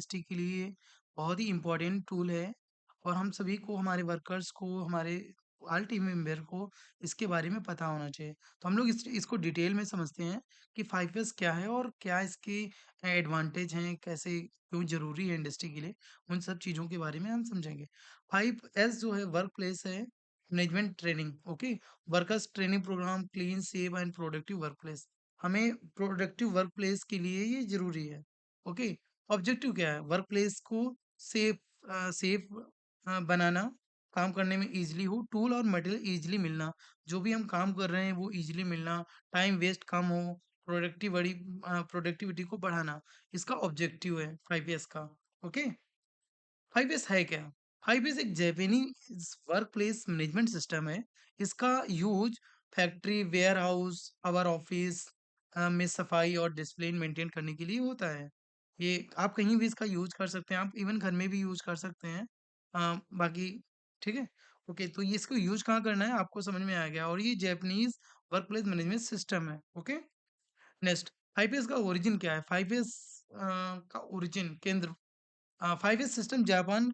Industry के लिए बहुत ही इम्पोर्टेंट टूल है और हम सभी को, हमारे वर्कर्स को, हमारे ऑल टीम मेंबर को इसके बारे में पता होना चाहिए। तो हम लोग इसको डिटेल में समझते हैं कि 5S क्या है और क्या इसके एडवांटेज हैं, कैसे क्यों ज़रूरी है इंडस्ट्री के लिए, उन सब चीज़ों के बारे में हम समझेंगे। 5S जो है वर्क प्लेस है, management training, okay? Workers training program, clean, safe and productive workplace. हमें प्रोडक्टिव वर्क प्लेस के लिए ये ज़रूरी है, ओके? ऑब्जेक्टिव क्या है? वर्क प्लेस को सेफ सेफ बनाना, काम करने में ईज़िली हो, टूल और मटेरियल ईज़िली मिलना, जो भी हम काम कर रहे हैं वो ईज़िली मिलना, टाइम वेस्ट कम हो, प्रोडक्टिविटी को बढ़ाना, इसका ऑब्जेक्टिव है 5S का, ओके? 5S है क्या? 5S एक जापानीज़ वर्कप्लेस मैनेजमेंट सिस्टम है। इसका use factory, warehouse, our office में सफाई और डिसिप्लिन मेंटेन करने के लिए होता है। ये आप कहीं भी इसका यूज़ कर सकते हैं, आप इवन घर में भी यूज़ कर सकते हैं। बाकी ठीक है? ओके, तो ये इसको यूज़ कहाँ करना है आपको समझ में आ गया और ये जापानीज़ वर्कप्लेस मैनेजमेंट सिस्टम है, ओके? नेक्स्ट 5S का ओरिजिन क्या है? 5S का ओरिजिन केंद्र 5S सिस्टम जापान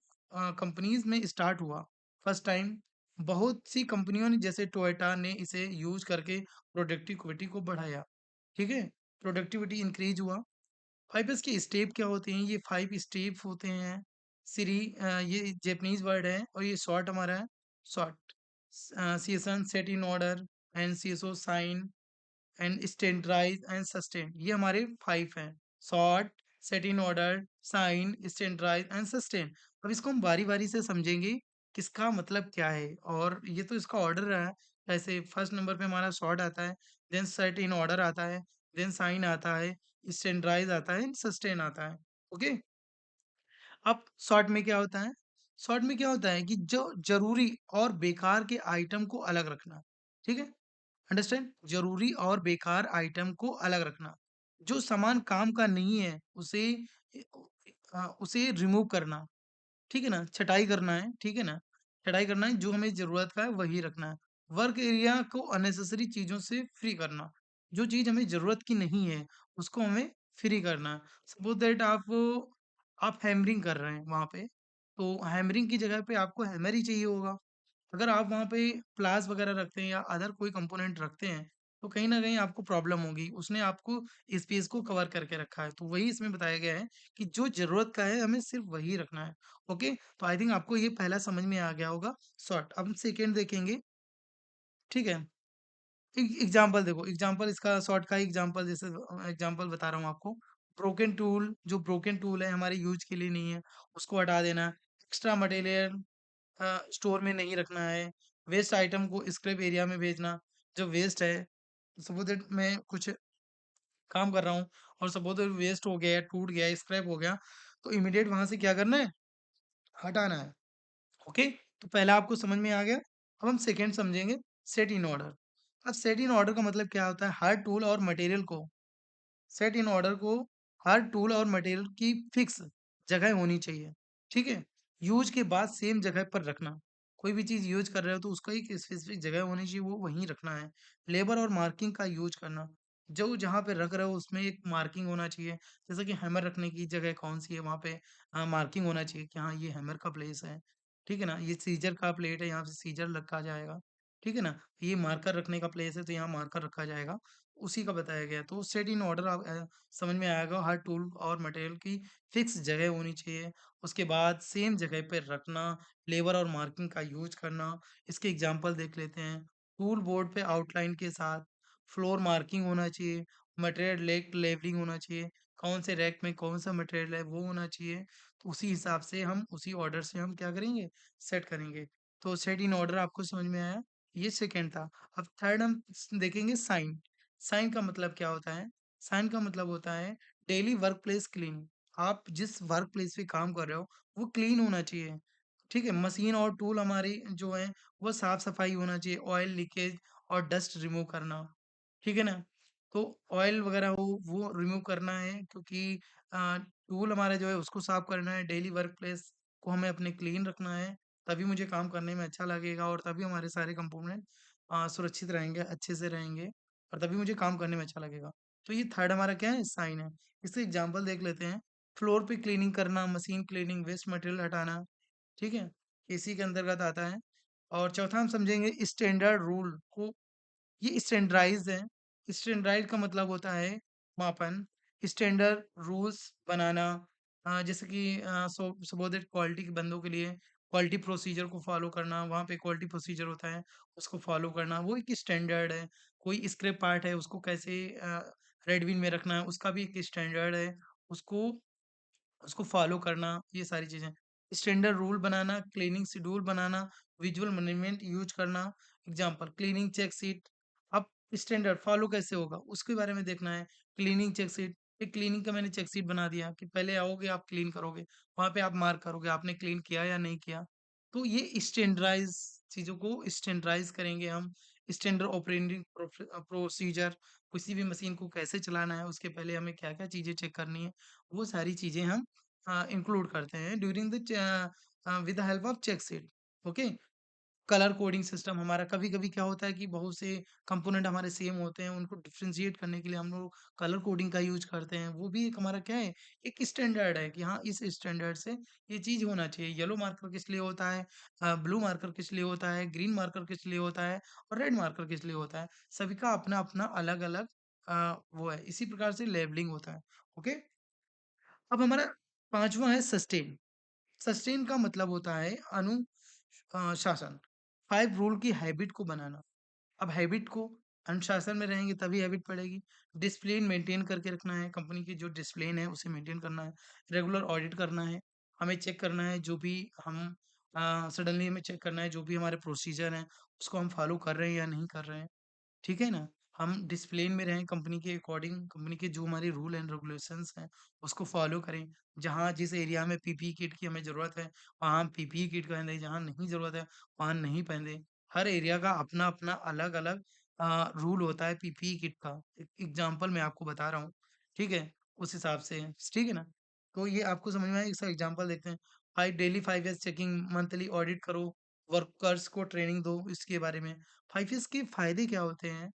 कंपनीज में स्टार्ट हुआ फर्स्ट टाइम। बहुत सी कंपनियों ने जैसे टोयोटा ने इसे यूज करके प्रोडक्टिविटी को बढ़ाया, ठीक है? प्रोडक्टिविटी इंक्रीज हुआ। 5S के स्टेप क्या होते हैं? ये 5 स्टेप होते हैं। ये जापानीज वर्ड है और ये शॉर्ट हमारा है। शॉर्ट सीएसएन, सेट इन ऑर्डर, एंड सीएसओ, shine and standardize and sustain, ये हमारे 5 हैं। Sort, set in order, shine, standardize and sustain. अब इसको हम बारी-बारी से समझेंगे किसका मतलब क्या है और ये तो इसका ऑर्डर है। ऐसे फर्स्ट नंबर पे हमारा सॉर्ट आता है, देन सेट इन ऑर्डर आता है, देन साइन आता है, स्टैंडर्डाइज आता है, सस्टेन आता है। ओके? अब शॉर्ट में क्या होता है? शॉर्ट में क्या होता है कि जो ज़रूरी और बेकार के आइटम को अलग रखना, ठीक है? अंडरस्टैंड? ज़रूरी और बेकार आइटम को अलग रखना। जो सामान काम का नहीं है, उसे रिमूव करना, ठीक है ना? छँटाई करना है, ठीक है ना? छँटाई करना है, जो हमें ज़रूरत का है वही रखना है। वर्क एरिया को अननेसेसरी चीज़ों से फ्री करना। जो चीज़ हमें ज़रूरत की नहीं है, उसको हमें फ्री करना है। सपोज़ दैट आप हैमरिंग कर रहे हैं वहाँ पे, तो हैमरिंग की जगह पे आपको हैमर ही चाहिए होगा। अगर आप वहाँ पे प्लास वगैरह रखते हैं या अदर कोई कंपोनेंट रखते हैं, तो कहीं न कहीं आपको प्रॉब्लम होगी। उसने आपको स्पेस को कवर करके रखा है। तो वही इसमें बताया गया है कि जो ज़रूरत का है, हमें सिर्फ़ वही रखना है। ओके? तो आई थिंक आपको ये पहला समझ में आ गया होगा सॉर्ट। अब हम सेकंड देखेंगे, ठीक है? एग्ज़ाम्पल देखो, एग्ज़ाम्पल इसका शॉर्ट का एग्ज़ाम्पल जैसे एग्ज़ाम्पल बता रहा हूँ आपको। ब्रोकन टूल, जो ब्रोकन टूल है हमारे यूज़ के लिए नहीं है, उसको हटा देना। एक्स्ट्रा मटेरियल स्टोर में नहीं रखना है। वेस्ट आइटम को स्क्रैप एरिया में भेजना। जो वेस्ट है, सपोज़ दैट मैं कुछ काम कर रहा हूँ और सपोज़ दैट वेस्ट हो गया, टूट गया, स्क्रैप हो गया, तो इमीडिएट वहाँ से क्या करना है? हटाना है। ओके? तो पहला आपको समझ में आ गया। अब हम सेकंड समझेंगे, सेट इन ऑर्डर। अब सेट इन ऑर्डर का मतलब क्या होता है? हर टूल और मटेरियल को सेट इन ऑर्डर को हर टूल और मटेरियल की फिक्स जगह होनी चाहिए, ठीक है? यूज़ के बाद सेम जगह पर रखना। कोई भी चीज़ यूज़ कर रहे हो तो उसका एक स्पेसिफिक जगह होनी चाहिए, वो वहीं रखना है। लेबर और मार्किंग का यूज़ करना। जो जहाँ पे रख रहे हो उसमें एक मार्किंग होना चाहिए। जैसे कि हैमर रखने की जगह कौन-सी है वहाँ पे मार्किंग होना चाहिए कि हाँ, ये हैमर का प्लेस है। ठीक है ना? ये सीज़र का प्लेट है, यहाँ पे सीज़र रखा जाएगा। ठीक है ना? ये मार्कर रखने का प्लेस है तो यहाँ मार्कर रखा जाएगा। उसी का बताया गया है। तो सेट इन ऑर्डर समझ में आएगा, हर टूल और मटेरियल की फिक्स जगह होनी चाहिए। उसके बाद सेम जगह पे रखना, लेबर और मार्किंग का यूज़ करना। इसके एग्ज़ाम्पल देख लेते हैं। टूल बोर्ड पे आउटलाइन के साथ फ्लोर मार्किंग होना चाहिए, मटेरियल लेबलिंग होना चाहिए, कौन से रैक में कौन-सा मटेरियल है वो होना चाहिए। तो उसी हिसाब से हम उसी ऑर्डर से हम क्या करेंगे? सेट करेंगे। तो सेट इन ऑर्डर आपको समझ में आया? ये सेकंड था। अब थर्ड हम देखेंगे साइन। साइन का मतलब क्या होता है? साइन का मतलब होता है डेली वर्क प्लेस क्लीन। आप जिस वर्क प्लेस पे काम कर रहे हो, वो क्लीन होना चाहिए। ठीक है? मशीन और टूल हमारी जो है, वो साफ-सफाई होना चाहिए, ऑयल लीकेज और डस्ट रिमूव करना। ठीक है ना? तो ऑयल वगैरह हो वो रिमूव करना है क्योंकि टूल हमारा जो है उसको साफ करना है, डेली वर्क प्लेस को हमें अपने क्लीन रखना है, तभी मुझे काम करने में अच्छा लगेगा और तभी हमारे सारे कंपोनेंट सुरक्षित रहेंगे, अच्छे से रहेंगे और तभी मुझे काम करने में अच्छा लगेगा। तो ये थर्ड हमारा क्या है? साइन है। इससे एग्ज़ाम्पल देख लेते हैं। फ्लोर पे क्लीनिंग करना, मशीन क्लीनिंग, वेस्ट मटेरियल हटाना, ठीक है? इसी के अंतर्गत आता है। और चौथा हम समझेंगे स्टैंडर्ड रूल को, ये स्टैंडर्डाइज़ है। स्टैंडर्डाइज़ का मतलब होता है मापन, स्टैंडर्ड रूल्स बनाना, जैसे कि सबोर्डिनेट क्वालिटी के बंदों के लिए क्वालिटी प्रोसीजर को फ़ॉलो करना, वहाँ पे क्वालिटी प्रोसीजर होता है, उसको फ़ॉलो करना, वो एक स्टैंडर्ड है। कोई स्क्रैप पार्ट है, उसको कैसे रेड बिन में रखना है, उसका भी एक स्टैंडर्ड है। उसको उसको फ़ॉलो करना, ये सारी चीज़ें। स्टैंडर्ड रूल बनाना, क्लीनिंग शेड्यूल बनाना, विजुअल मैनेजमेंट यूज़ करना। एग्ज़ाम्पल क्लीनिंग चेक शीट, अब स्टैंडर्ड फ़ॉलो कैसे होगा, उसके बारे में देखना है। क्लीनिंग चेक शीट, एक क्लीनिंग का मैंने चेक शीट बना दिया कि पहले आओगे आप क्लीन करोगे, वहाँ पे आप मार्क करोगे आपने क्लीन किया या नहीं किया। तो ये स्टैंडर्डाइज़ चीज़ों को स्टैंडर्डाइज़ करेंगे हम। स्टैंडर्ड ऑपरेटिंग प्रोसीजर, किसी भी मशीन को कैसे चलाना है, उसके पहले हमें क्या-क्या चीज़ें चेक करनी है, वो सारी चीज़ें हम इंक्लूड करते हैं during the with the help of check sheet. Okay. Colour coding system हमारा, कभी-कभी क्या होता है कि बहुत से कंपोनेंट हमारे सेम होते हैं, उनको डिफरेंशिएट करने के लिए हम लोग कलर कोडिंग का यूज़ करते हैं। वो भी एक हमारा क्या है, एक स्टैंडर्ड है कि हाँ, इस स्टैंडर्ड से ये चीज़ होना चाहिए। येलो मार्कर किस लिए होता है, ब्लू मार्कर किस लिए होता है, ग्रीन मार्कर किस लिए होता है और रेड मार्कर किस लिए होता है। सभी का अपना-अपना अलग-अलग वो है। इसी प्रकार से लेबलिंग होता है। ओके। अब हमारा 5वां है सस्टेन। सस्टेन का मतलब होता है शासन। 5 रूल की हैबिट को बनाना। अब हैबिट को, अनुशासन में रहेंगे तभी हैबिट पड़ेगी। डिसिप्लिन मेंटेन करके रखना है, कंपनी की जो डिसिप्लिन है उसे मेंटेन करना है। रेगुलर ऑडिट करना है, हमें चेक करना है जो भी हम सडनली हमें चेक करना है जो भी हमारे प्रोसीजर हैं, उसको हम फॉलो कर रहे हैं या नहीं कर रहे हैं। ठीक है ना? हम डिसिप्लिन में रहें कंपनी के अकॉर्डिंग, कंपनी के जो हमारे रूल एंड रेगुलेशंस हैं, उसको फ़ॉलो करें। जहाँ जिस एरिया में पीपीई किट की हमें ज़रूरत है, वहाँ हम पीपीई किट पहने, जहाँ नहीं ज़रूरत है, वहाँ नहीं पहने। हर एरिया का अपना-अपना अलग-अलग रूल होता है पीपीई किट का। एग्ज़ाम्पल मैं आपको बता रहा हूँ, ठीक है? उस हिसाब से, ठीक है ना? तो ये आपको समझ में आया, इसका एग्ज़ाम्पल देखते हैं। 5 इयर्स चेकिंग, मंथली ऑडिट करो, वर्कर्स को ट्रेनिंग दो, इसके बारे में। 5 इयर्स के फ़ायदे क्या होते हैं?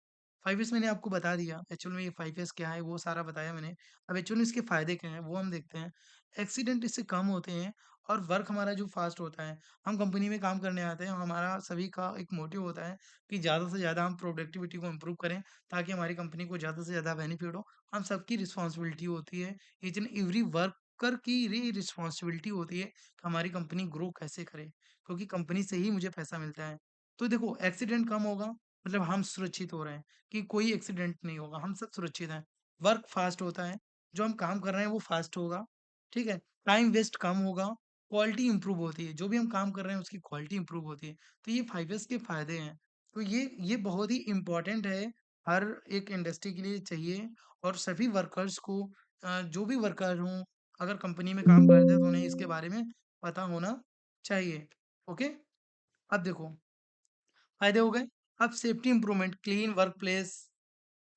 5 इयर्स मैंने आपको बता दिया, एक्चुअल में ये 5 इयर्स क्या है वो सारा बताया मैंने। अब एक्चुअल में इसके फ़ायदे क्या हैं वो हम देखते हैं। एक्सीडेंट इससे कम होते हैं और वर्क हमारा जो फ़ास्ट होता है। हम कंपनी में काम करने आते हैं, हमारा सभी का एक मोटिव होता है कि ज़्यादा से ज़्यादा हम प्रोडक्टिविटी को इम्प्रूव करें ताकि हमारी कंपनी को ज़्यादा से ज़्यादा बेनिफिट हो। हम सबकी रिस्पॉन्सिबिलिटी होती है, ईच एंड एवरी वर्कर की ये रिस्पॉन्सिबिलिटी होती है कि हमारी कंपनी ग्रो कैसे करे, क्योंकि कंपनी से ही मुझे पैसा मिलता है। तो देखो एक्सीडेंट कम होगा, मतलब हम सुरक्षित हो रहे हैं कि कोई एक्सीडेंट नहीं होगा, हम सब सुरक्षित हैं। वर्क फास्ट होता है, जो हम काम कर रहे हैं वो फास्ट होगा, ठीक है? टाइम वेस्ट कम होगा, क्वालिटी इंप्रूव होती है, जो भी हम काम कर रहे हैं उसकी क्वालिटी इंप्रूव होती है। तो ये 5 इयर्स के फ़ायदे हैं। तो ये बहुत ही इम्पोर्टेंट है, हर एक इंडस्ट्री के लिए चाहिए और सभी वर्कर्स को जो भी वर्कर हों, अगर कंपनी में काम करते हैं तो उन्हें इसके बारे में पता होना चाहिए। ओके? अब देखो, फ़ायदे हो गए। अब सेफ्टी इम्प्रूवमेंट, क्लीन वर्कप्लेस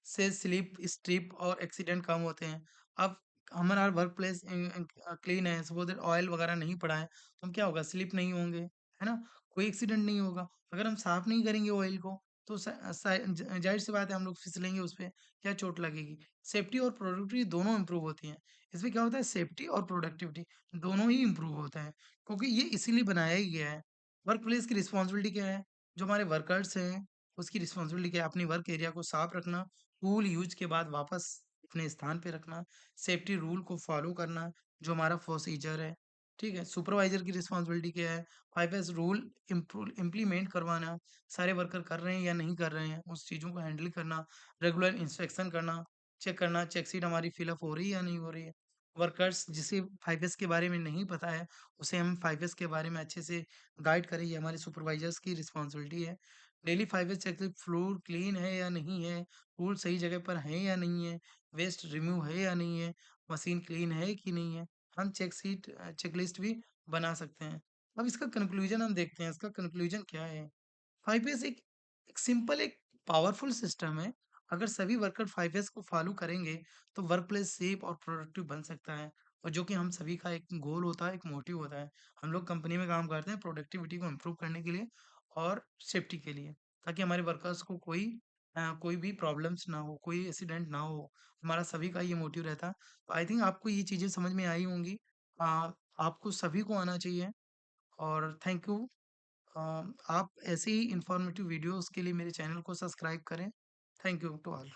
से स्लिप, स्ट्रिप और एक्सीडेंट कम होते हैं। अब हमारा वर्क प्लेस क्लीन है, सपोज़ दैट ऑयल वगैरह नहीं पड़ा है, तो हम क्या होगा, स्लिप नहीं होंगे, है ना? कोई एक्सीडेंट नहीं होगा। अगर हम साफ नहीं करेंगे ऑयल को, तो ज़ाहिर-सी बात है हम लोग फिसलेंगे उसपे, क्या चोट लगेगी। सेफ्टी और प्रोडक्टिविटी दोनों इम्प्रूव होती हैं। इसमें क्या होता है, सेफ्टी और प्रोडक्टिविटी दोनों ही इम्प्रूव होता है, क्योंकि ये इसीलिए बनाया ही गया है। वर्क प्लेस की रिस्पॉन्सिबिलिटी क्या है? जो हमारे वर्कर्स हैं, उसकी रिस्पॉन्सिबिलिटी क्या है? अपनी वर्क एरिया को साफ रखना, टूल यूज़ के बाद वापस अपने स्थान पे रखना, सेफ्टी रूल को फ़ॉलो करना, जो हमारा प्रोसीजर है, ठीक है? सुपरवाइज़र की रिस्पॉन्सिबिलिटी क्या है? 5S रूल इम्प्लीमेंट करवाना, सारे वर्कर कर रहे हैं या नहीं कर रहे हैं, उस चीज़ों को हैंडल करना, रेगुलर इंस्पेक्शन करना, चेक शीट हमारी फिल अप हो रही है या नहीं हो रही है। वर्कर्स जिसे 5S के बारे में नहीं पता है, उसे हम 5S के बारे में अच्छे से गाइड करें, ये हमारे सुपरवाइज़र्स की रिस्पॉन्सिबिलिटी है। Daily 5S checklist, floor clean है या नहीं है, टूल सही जगह पर है या नहीं है, वेस्ट रिमूव है या नहीं है, मशीन क्लीन है कि नहीं है। हम चेकलिस्ट भी बना सकते हैं। अब इसका कंक्लूजन हम देखते हैं, इसका कंक्लूजन क्या है? 5S एक सिंपल, एक पावरफुल सिस्टम है। अगर सभी वर्कर 5S को फॉलो करेंगे, तो वर्क प्लेस सेफ और प्रोडक्टिव बन सकता है और जो कि हम सभी का एक गोल होता है, एक मोटिव होता है। हम लोग कंपनी में काम करते हैं प्रोडक्टिविटी को इम्प्रूव करने के लिए और सेफ्टी के लिए, ताकि हमारे वर्कर्स को कोई कोई भी प्रॉब्लम्स ना हो, कोई एक्सीडेंट ना हो, हमारा सभी का ये मोटिव रहता है। तो आई थिंक आपको ये चीज़ें समझ में आई होंगी। अ, आपको सभी को आना चाहिए और थैंक यू। अ, आप ऐसे ही इन्फॉर्मेटिव वीडियोज़ के लिए मेरे चैनल को सब्सक्राइब करें। Thank you to all.